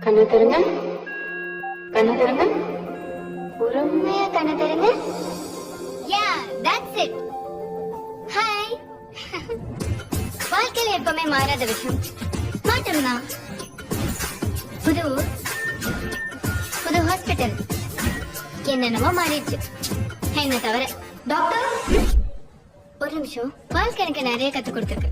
கண்ணு தருங்க, கண்ணு தருங்க, பொறுமையா கண்ணு தருங்க. Yeah, that's it. Hi. வாழ்க்கையில எப்பவுமே மாறாத விஷயம் மாற்றம்னா. புது ஊர், புது ஹாஸ்பிட்டல், என்னென்னமோ மாறிடுச்சு என்ன தவிர. டாக்டர் ஒரு நிமிஷம். வாழ்க்கை எனக்கு நிறைய கத்து கொடுத்துருக்கு.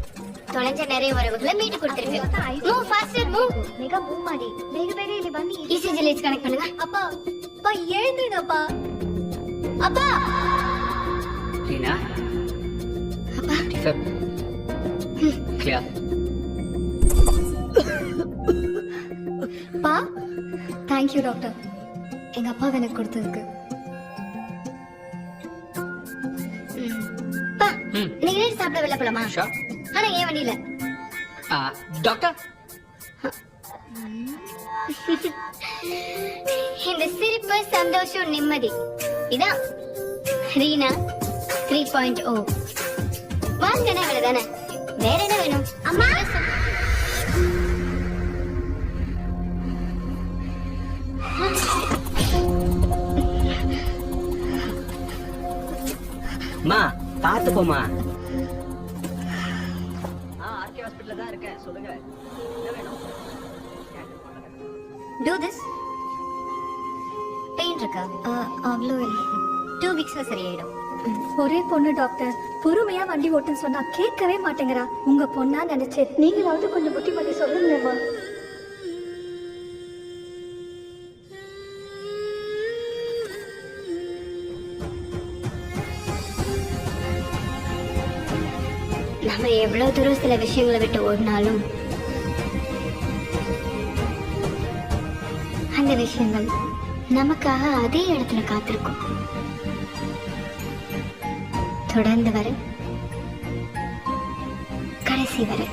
தொலைஞ்ச நிறைய உறவுகளை மீட்டு கொடுத்துருக்கு. Move faster move. Mega move ಮಾಡಿ ಬೇಗ ಬೇಗ ಇಲ್ಲಿ ಬನ್ನಿ. இசிஜி லைட்ஸ் கனெக்ட் பண்ணுங்க. அப்பா அப்பா எழுந்துங்கப்பா. அப்பா ரீனா அப்பா சார் கிளியர். பா தேங்க்யூ டாக்டர், எங்க அப்பா எனக்கு கொடுத்ததுக்கு. பா நீங்க நைட் சாப்பிட வெளில போலாமா? ஷூர். ஆனா ஏன் வண்டியில? டாக்டர் இந்த சிரிப்பு சந்தோஷம் நிம்மதி இதான் ரீனா 3.0. வாழ்க்கைனா இவ்வளவுதானே, வேற என்ன வேணும்? அம்மா மா பார்த்து போமா. ஆர்கே ஹாஸ்பிடல்ல தான் இருக்கேன். சொல்லுங்க என்ன வேணும்? do this. பெயின் இருக்கா? அவ்வளோ இல்லை. 2 weeksல சரியாயிடும். ஒரே பொண்ணு டாக்டர், பொறுமையா வண்டி ஓட்டுன்னு சொன்னா கேட்கவே மாட்டேங்கிறா. உங்க பொண்ணா நினைச்சேன். நீங்களாவது கொஞ்சம் புத்திமதி சொல்லுங்களேம்மா. நம்ம எவ்வளவு தூரம் சில விஷயங்களை விட்டு ஓடினாலும் அந்த விஷயங்கள் நமக்காக அதே இடத்துல காத்திருக்கும். தொடர்ந்து வர கடைசி வரை.